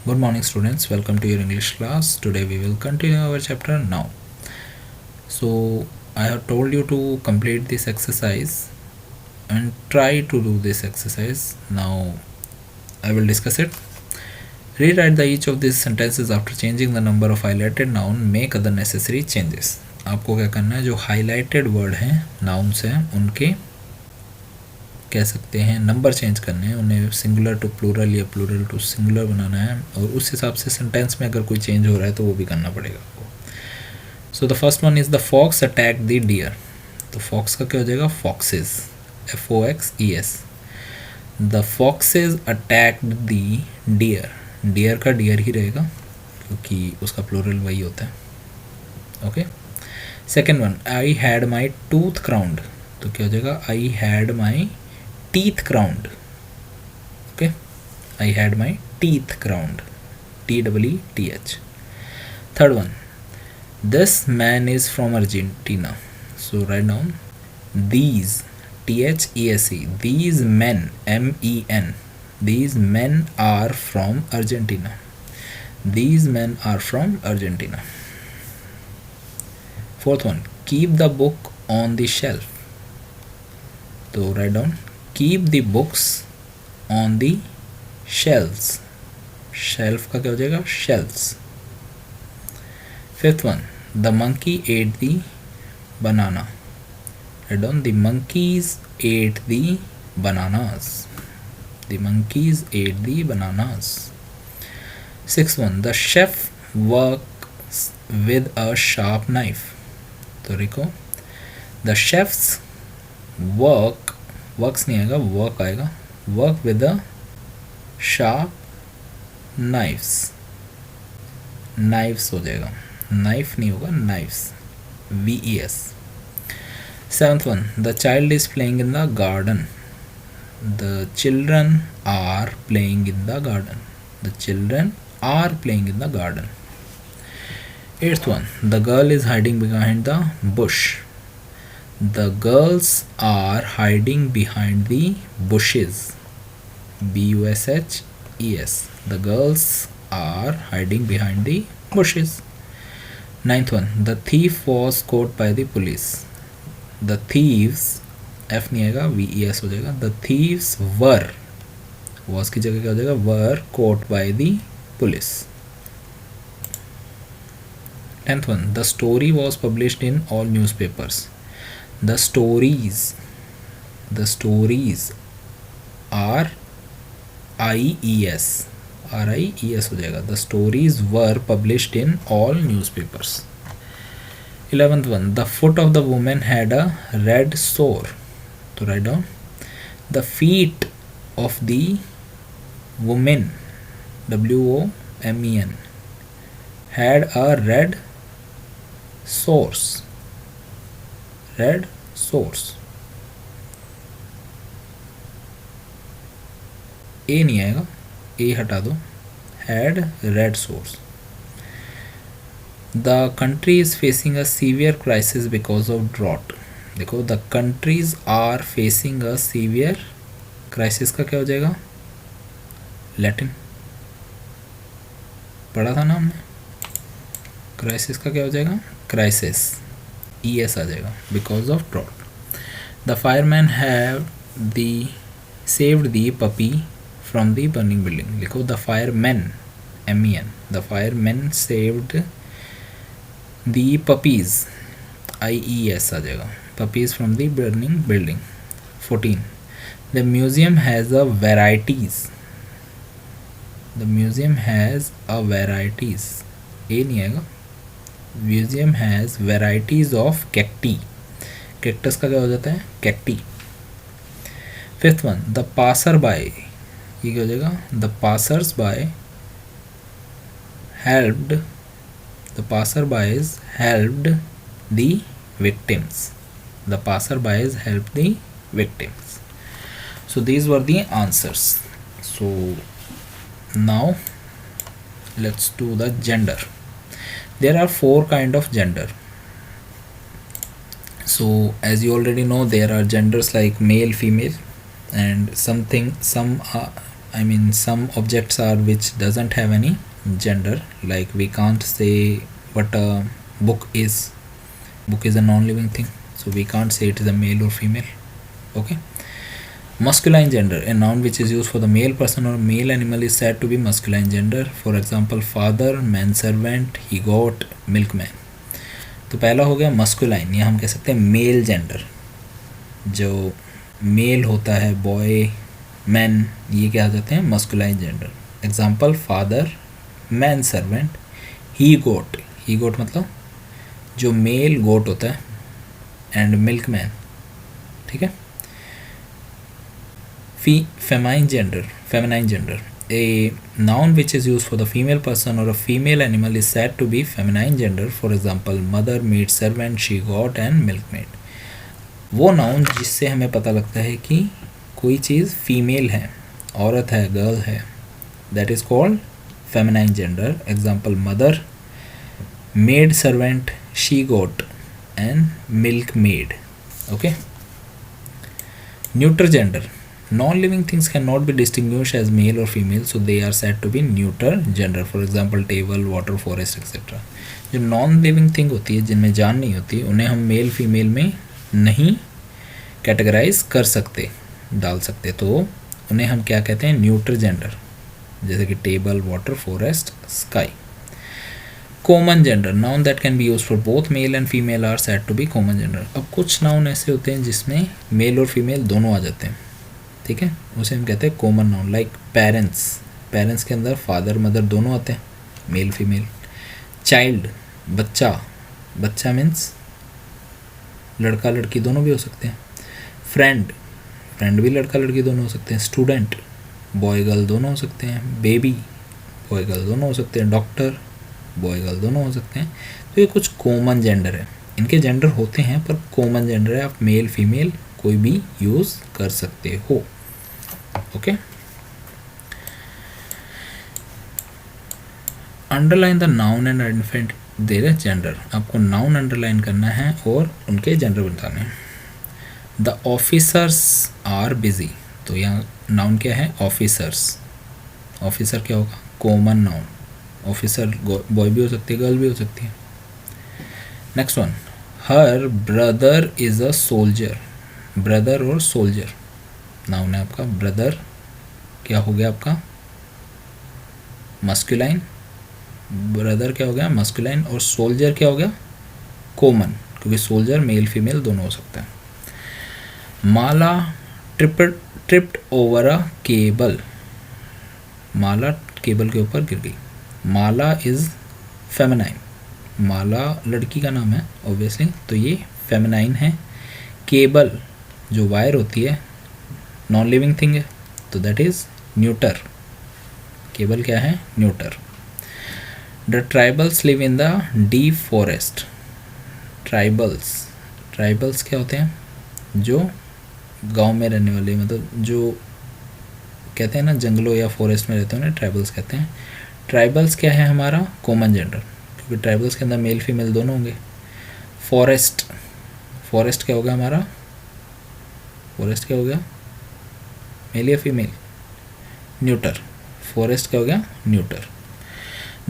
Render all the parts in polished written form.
Good morning students, welcome to your English class. Today we will continue our chapter now. So I have told you to complete this exercise and try to do this exercise. Now I will discuss it. Rewrite each of these sentences after changing the number of highlighted noun, make other necessary changes. आपको क्या करना है, जो highlighted word हैं nouns हैं उनके कह सकते हैं नंबर चेंज करने हैं, उन्हें सिंगुलर टू प्लूरल या प्लूरल टू सिंगुलर बनाना है और उस हिसाब से सेंटेंस में अगर कोई चेंज हो रहा है तो वो भी करना पड़ेगा आपको. So the first one is the fox attack the deer. तो फॉक्स का क्या हो जाएगा, foxes, FOXES. The foxes attacked the deer. Deer का डियर ही रहेगा क्योंकि उसका प्लूरल वही होता है. Okay. Second one, I had my tooth crowned. तो क्या हो जाएगा, I had my teeth crowned. Okay, I had my teeth crowned. TEETH. Third one, this man is from Argentina. So write down these, THESE, these men, MEN, these men are from Argentina. These men are from Argentina. Fourth one, keep the book on the shelf. So write down keep the books on the shelves. Shelf का क्या हो जाएगा, shelves. Fifth one, the monkey ate the banana. Write down the monkeys ate the bananas. The monkeys ate the bananas. Sixth one, the chef works with a sharp knife. तो देखो, the chefs works नहीं आएगा, work आएगा, work with a sharp knifes. Knifes हो जाएगा, knife नहीं होगा, knifes, VES. Seventh one, the child is playing in the garden. The children are playing in the garden. The children are playing in the garden. Eighth one, the girl is hiding behind the bush. The girls are hiding behind the bushes. BUSHES. The girls are hiding behind the bushes. Ninth one, the thief was caught by the police. The thieves, F नहीं आएगा, VES हो जाएगा. The thieves were, was की जगह क्या हो जाएगा, were caught by the police. Tenth one, the story was published in all newspapers. The stories are RIES हो जाएगा. The stories were published in all newspapers. 11th one, the foot of the woman had a red sore. तो write down the feet of the woman, WOMEN, had a red sores. Red sores. A नहीं आएगा, A हटा दो, had red sores. The country is facing a severe crisis because of drought. देखो, the countries are facing a severe crisis का क्या हो जाएगा, Latin पढ़ा था ना हमने. क्राइसिस का क्या हो जाएगा, क्राइसिस, ES आ जाएगा, because of drought. The fireman have the saved the puppy from the burning building. लिखो, the fireman, MEN, the fireman saved the puppies, IES आ जाएगा, puppies from the burning building. 14, the museum has a varieties. The museum has a varieties, a नहीं आएगा, museum has varieties of cacti. Cactus का क्या हो जाता है, cacti. Fifth one, the passer by, ये क्या हो जाएगा, the passers bye helped, the passer boys helped the victims. The passer boys help the victims. So these were the answers. So now let's do the gender. There are 4 kind of gender. So as you already know, there are genders like male, female, and some I mean some objects are which doesn't have any gender, like we can't say what a book is. Book is a non-living thing, so we can't say it is a male or female. Okay. Masculine gender, a noun which is used for the male person or male animal is said to be masculine gender. For example, father, man servant, he goat, milkman. तो पहला हो गया masculine, या हम कह सकते हैं male gender. जो मेल होता है, बॉय, मैन, ये क्या आ जाते हैं masculine gender. Example father, man servant, he goat. He goat मतलब जो मेल गोट होता है, एंड मिल्क मैन. ठीक है. Feminine gender, a noun which is used for the female person or a female animal is said to be feminine gender. For example, mother, maid servant, she goat and milkmaid. वो noun जिससे हमें पता लगता है कि कोई चीज़ female है, औरत है, गर्ल है, that is called feminine gender. Example mother, maid servant, she goat and milk maid. Okay. Neutral gender, non-living things cannot be distinguished as male or female, so they are said to be neuter gender. For example, table, water, forest, etc. जो non-living thing होती है, जिनमें जान नहीं होती, उन्हें हम male female में नहीं कैटेगराइज कर सकते, डाल सकते, तो उन्हें हम क्या कहते हैं, न्यूट्रल जेंडर. जैसे कि table, water, forest, sky. Common gender, noun that can be use for both male and female are said to be common gender. अब कुछ नाउन ऐसे होते हैं जिसमें मेल और फीमेल दोनों आ जाते हैं. ठीक है, उसे हम कहते हैं common noun. Like parents, parents के अंदर फादर मदर दोनों आते हैं, मेल फीमेल. चाइल्ड, बच्चा, बच्चा मीन्स लड़का लड़की दोनों भी हो सकते हैं. फ्रेंड, फ्रेंड भी लड़का लड़की दोनों हो सकते हैं. स्टूडेंट, बॉय गर्ल दोनों हो सकते हैं. बेबी, बॉय गर्ल दोनों हो सकते हैं. डॉक्टर, बॉय गर्ल दोनों हो सकते हैं. तो ये कुछ कॉमन जेंडर है. इनके जेंडर होते हैं पर कॉमन जेंडर है, आप मेल फीमेल कोई भी यूज़ कर सकते हो. Okay. Underline the noun and identify their gender. आपको नाउन अंडरलाइन करना है और उनके जेंडर बताने हैं. द ऑफिसर्स आर बिजी, तो यहाँ नाउन क्या है, ऑफिसर्स. ऑफिसर क्या होगा, कॉमन नाउन. ऑफिसर बॉय भी हो सकती है, गर्ल भी हो सकती है. Next one, her brother is a soldier. Brother और सोल्जर नाउन है आपका. ब्रदर क्या हो गया आपका, मस्कुलाइन. ब्रदर क्या हो गया, मस्कुलाइन. और सोल्जर क्या हो गया, कॉमन, क्योंकि सोल्जर मेल फीमेल दोनों हो सकता है. Mala tripped over a cable. Mala cable के ऊपर गिर गई. माला इज़ फेमिनाइन. माला लड़की का नाम है ऑब्वियसली, तो ये फेमिनाइन है. केबल जो वायर होती है, नॉन लिविंग थिंग है, तो दैट इज़ न्यूटर. केबल क्या है, neuter. The tribals live in the deep forest. Tribals, tribals क्या होते हैं, जो गांव में रहने वाले, मतलब जो कहते हैं ना जंगलों या फॉरेस्ट में रहते हैं, उन्हें ट्राइबल्स कहते हैं. ट्राइबल्स क्या है हमारा, कॉमन जेंडर, क्योंकि ट्राइबल्स के अंदर मेल फीमेल दोनों होंगे. फॉरेस्ट, फॉरेस्ट क्या होगा हमारा, फॉरेस्ट क्या हो गया, मेल या फीमेल, न्यूटर. फॉरेस्ट क्या हो गया, neuter.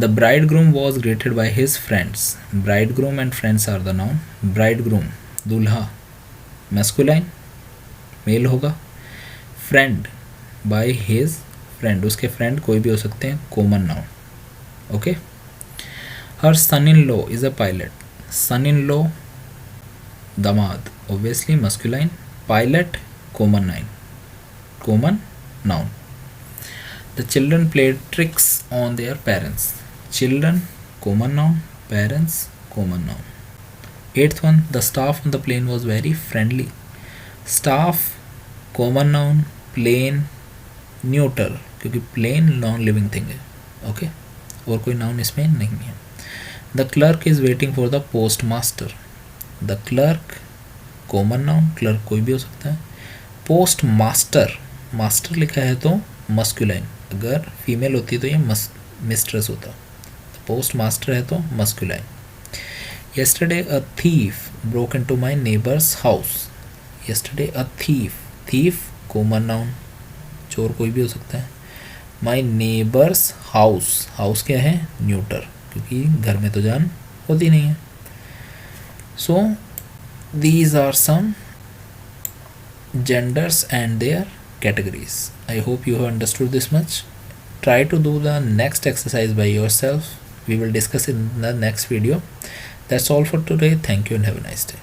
The bride groom was greeted by his friends. Bride groom and friends are the noun. Bride groom दूल्हा, मैस्कुलाइन, मेल होगा. फ्रेंड, बाय हिज फ्रेंड, उसके फ्रेंड कोई भी हो सकते हैं, common noun. Okay. Her son in law is a pilot. Son in law दामाद, obviously masculine. Pilot common noun. The children played tricks on their parents. Children common noun, parents common noun. 8th one, the staff on the plane was very friendly. Staff common noun, plane neuter, क्योंकि plane non living thing है. Okay. और कोई noun इसमें नहीं है. The clerk is waiting for the post master. The clerk common noun, clerk कोई भी हो सकता है. पोस्ट मास्टर, मास्टर लिखा है तो मस्कुलाइन, अगर फीमेल होती तो ये मिस्ट्रेस होता. पोस्ट मास्टर है तो masculine. Yesterday a thief broke into my neighbours house. Yesterday a thief, thief common noun, चोर कोई भी हो सकता है. माई नेबर्स हाउस, हाउस क्या है, न्यूटर, क्योंकि घर में तो जान होती नहीं है. सो these are some genders and their categories. I hope you have understood this much. Try to do the next exercise by yourself. We will discuss in the next video. That's all for today. Thank you and have a nice day.